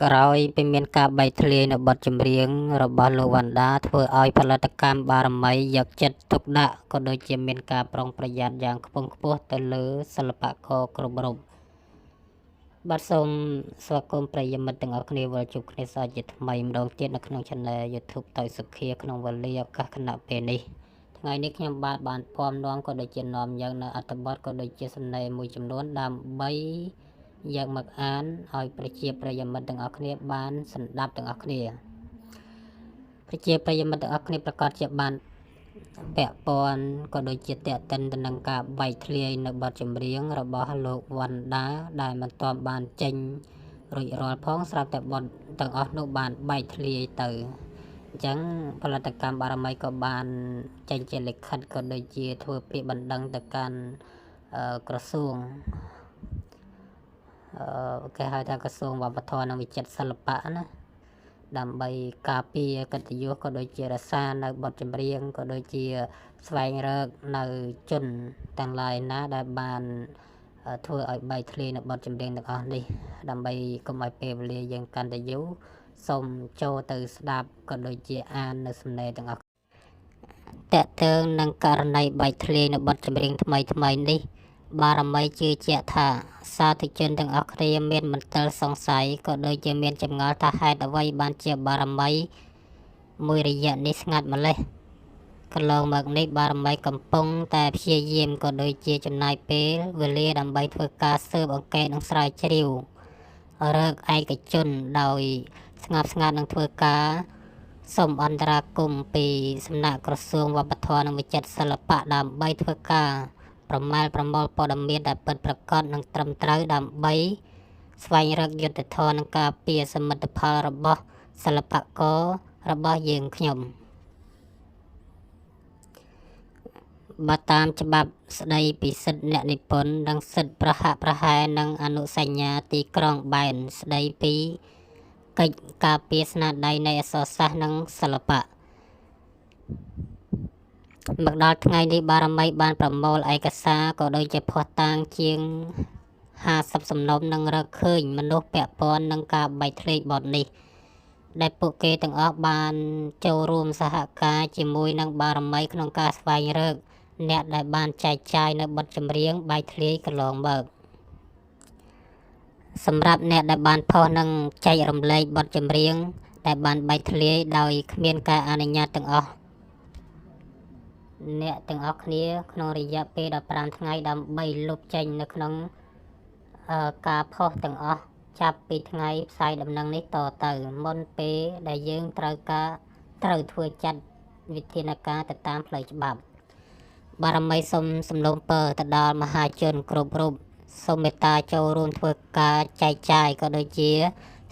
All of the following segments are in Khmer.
ក្រោយពីមានការបែកធ្លាយនៅបទចម្រៀងរបស់លោកវណ្ណដាធ្វើឲ្យផលិតកម្មបារមីយកចិត្តទុកដាក់ក៏ដូចជាមានការប្រុងប្រយ័ត្នយ៉ាងខ្ពង់ខ្ពស់ទៅលើសិល្បករគ្រប់រូបបាទសូមស្វាគមន៍ប្រិយមិត្តទាំងអស់គ្នាវិលជួបគ្នាសាជាថ្មីម្ដងទៀតនៅក្នុង Channel YouTube តើសុខាក្នុងវេលាឱកាសគណៈពេលនេះថ្ងៃនេះខ្ញុំបានពំនាំក៏ដូចជានាំយកនៅអត្ថបទក៏ដូចជាសំណេរមួយចំនួនដើម្បីយកមកអានឲ្យប្រជាប្រិយមិត្តទាំងអស់គ្នាបានស្ដាប់ទាំងអស់គ្នាប្រជាប្រិយមិត្តទាំងអស់គ្នាប្រកាសជាបានពាក់ព័ន្ធក៏ដូចជាតេតិនទៅនឹងការបែកធ្លាយនៅបទចម្រៀងរបស់លោកវណ្ណដាដែលមិនទាន់បានចេញរួចរាល់ផងស្រាប់តែបទទាំងអស់នោះបានបែកធ្លាយទៅអញ្ចឹងផលិតកម្មបារមីក៏បានចេញជាលិខិតក៏ដូចជាធ្វើពាក្យបណ្ដឹងទៅកាន់ក្រសួងគេហៅថាក្រសួងវប្បធម៌និងវិចិត្រសិល្បៈណាដើម្បីការពារកិត្តិយសក៏ដូចជារក្សានៅបទចម្រៀងក៏ដូចជាស្វែងរកនៅជនទាំងឡាយណាដែលបានធ្វើឲ្យបែកធ្លាយនៅបទចម្រៀងទាំងអស់នេះដើម្បីកុំឲ្យពេលវេលាយើងកាន់តែយូរសូមចូលទៅស្ដាប់ក៏ដូចជាអាននៅសំណេរទាំងអស់តើតើនឹងករណីបែកធ្លាយនៅបទចម្រៀងថ្មីនេះបារមីជឿជាក់ថាសាធុជនទាំងអស់គ្នាមានមន្ទិលសង្ស័យក៏ដូចជាមានចម្ងល់ថាហេតុអ្វីបានជាបារមីមួយរយៈនេះស្ងាត់ម្លេះកន្លងមកនេះបារមីកំពុងតែព្យាយាមក៏ដូចជាចំណាយពេលវេលាដើម្បីធ្វើការស៊ើបអង្កេតនិងស្រាវជ្រាវរកឯកជនដោយស្ងប់ស្ងាត់នឹងធ្វើការសូមអន្តរាគមន៍ពីសំណាក់ក្រសួងវប្បធម៌និងវិចិត្រសិល្បៈដើម្បីធ្វើការប្រមាលប្រមូលព័ត៌មានដែលពិតប្រាកដនិងត្រឹមត្រូវដើម្បីស្វែងរកយុត្តិធម៌និងការពារសមិទ្ធផលរបស់សិល្បកររបស់យើងខ្ញុំបើតាមច្បាប់ស្ដីពីសិទ្ធិអ្នកនិពន្ធនិងសិទ្ធិប្រហាក់ប្រហែលនិងអនុសញ្ញាទីក្រុងបែនស្ដីពីកិច្ចការពារស្នាដៃនៃអក្សរសាស្ត្រនិងសិល្បៈមកដល់ថ្ងៃនេះបារមីបានប្រមូលឯកសារក៏ដូចជាភស្តុតាងជាង50សំណុំនិងរកឃើញមនុស្សពាក់ព័ន្ធនឹងការបែកធ្លាយបទនេះដែលពួកគេទាំងអស់បានចូលរួមសហការជាមួយនឹងបារមីក្នុងការស្វែងរកអ្នកដែលបានចែកចាយនៅបទចម្រៀងបែកធ្លាយកន្លងមកសម្រាប់អ្នកដែលបានផុសនិងចែករំលែកបទចម្រៀងដែលបានបែកធ្លាយដោយគ្មានការអនុញ្ញាតទាំងអស់អ្នកទាំងអស់គ្នាក្នុងរយៈពេល15ថ្ងៃដើម្បីលុបចេញនៅក្នុងការផុសទាំងអស់ចាប់ពីថ្ងៃផ្សាយដំណឹងនេះតទៅមុនពេលដែលយើងត្រូវធ្វើចាត់វិធានការទៅតាមផ្លូវច្បាប់បារមីសូមសំណូមពរទៅដល់មហាជនគ្រប់រូបសូមមេត្តាចូលរួមធ្វើការចែកចាយក៏ដូចជា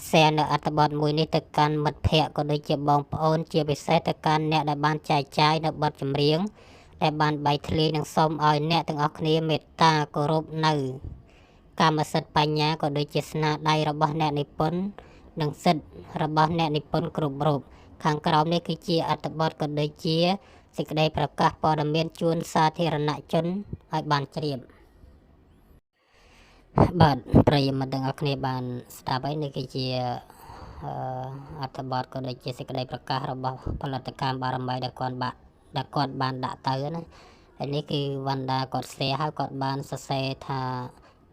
shareនៅអត្ថបទមួយនេះទៅកាន់មិត្តភ័ក្តិក៏ដូចជាបងប្អូនជាពិសេសទៅកាន់អ្នកដែលបានចែកចាយនៅបទចម្រៀងដែលបានបែកធ្លាយនិងសូមឲ្យអ្នកទាំងអស់គ្នាមេត្តាគោរពនៅកម្មសិទ្ធិបញ្ញាក៏ដូចជាស្នាដៃរបស់អ្នកនិពន្ធនិងសិទ្ធិរបស់អ្នកនិពន្ធគ្រប់រូបខាងក្រោមនេះគឺជាអត្ថបទក៏ដូចជាសេចក្តីប្រកាសព័ត៌មានជូនសាធារណជនឲ្យបានជ្រាបបាទប្រិយមិត្តទាំងអស់គ្នាបានស្ដាប់ហើយនេះគឺជាអត្ថបទក៏ដូចជាសេចក្តីប្រកាសរបស់ផលិតកម្មបារមីដែលគាត់បានដាក់ទៅណាហើយនេះគឺវណ្ណដាគាត់shareហើយគាត់បានសរសេរថា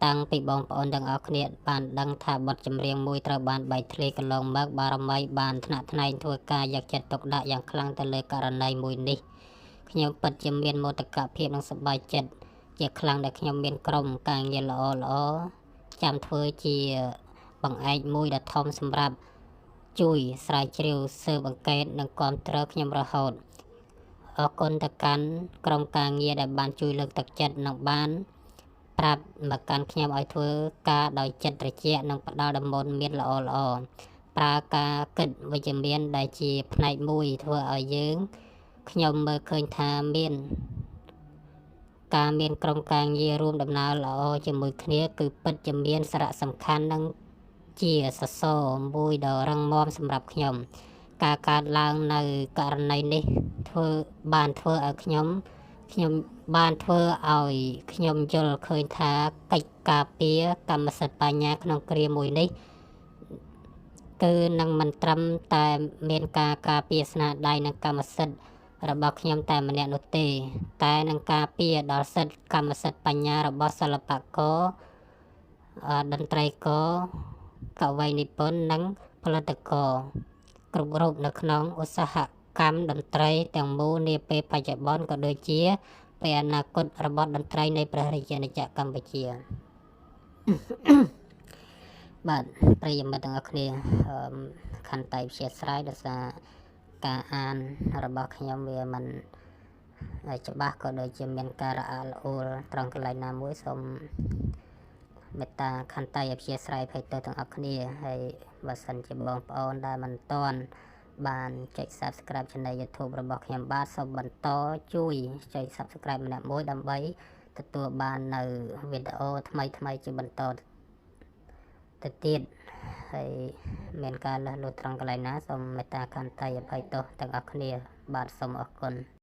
តាំងពីបងប្អូនទាំងអស់គ្នាបានដឹងថាបទចម្រៀងមួយត្រូវបានបែកធ្លាយកន្លងមកបារមីបានថ្នាក់ថ្នែងធ្វើការយកចិត្តទុកដាក់យ៉ាងខ្លាំងទៅលើករណីមួយនេះខ្ញុំពិតជាមានមោទកភាពនិងសប្បាយចិត្តជាខ្លាំងដែលខ្ញុំមានក្រុមការងារល្អចាំធ្វើជាបង្អែកមួយដ៏ធំសម្រាប់ជួយស្រាវជ្រាវស៊ើបអង្កេតនិងគាំទ្រខ្ញុំរហូតអរគុណទៅកាន់ក្រុមការងារដែលបានជួយលើកទឹកចិត្តនិងបានប្រាប់មកកាន់ខ្ញុំឲ្យធ្វើការដោយចិត្តត្រជាក់និងផ្ដល់ដំបូន្មានល្អប្រើការគិតវិជ្ជមានដែលជាផ្នែកមួយធ្វើឲ្យយើងខ្ញុំមើលឃើញថាមានក្រុមការងាររួមដំណើរល្អជាមួយគ្នាគឺពិតជាមានសារៈសំខាន់និងជាសសរមួយដ៏រឹងមាំសម្រាប់ខ្ញុំការកើតឡើងនៅករណីនេះធ្វើឲ្យខ្ញុំបានធ្វើឲ្យខ្ញុំយល់ឃើញថាកិច្ចការពារកម្មសិទ្ធិបញ្ញាក្នុងគ្រាមួយនេះ គឺនឹងមិនត្រឹមតែមានការការពារស្នាដៃនិងកម្មសិទ្ធិរបស់ខ្ញុំតែម្នាក់នោះទេតែនឹងការពារដល់សិទ្ធិកម្មសិទ្ធិបញ្ញារបស់សិល្បករតន្ត្រីករកវីនិពន្ធនិងផលិតករគ្រប់រូបនៅក្នុងឧស្សាហកម្មតន្ត្រីទាំងមូលនាពេលបច្ចុប្បន្នក៏ដូចជាពេលអនាគតរបស់តន្ត្រីនៃព្រះរាជាណាចក្រកម្ពុជា បាទប្រិយមិត្តទាំងអស់គ្នាខន្តីអធ្យាស្រ័យដោយសារការអានរបស់ខ្ញុំវាមិនច្បាស់ក៏ដូចជាមានការរអាក់រអួលត្រង់កន្លែងណាមួយសូមមេត្តាខន្តីអធ្យាស្រ័យភ័យទោសទាំងអស់គ្នាហើយបើសិនជាបងប្អូនដែលមិនទាន់បានចុច Subscribe Channel YouTube របស់ខ្ញុំបាទសូមបន្តជួយចុច Subscribe ម្នាក់មួយដើម្បីទទួលបាននៅវីដេអូថ្មីៗជាបន្តទៅទៀតហើយមានការលះលួចត្រង់កន្លែងណាសូមមេត្តាខន្តីអភ័យទោសទាំងអស់គ្នាបាទសូមអរគុណ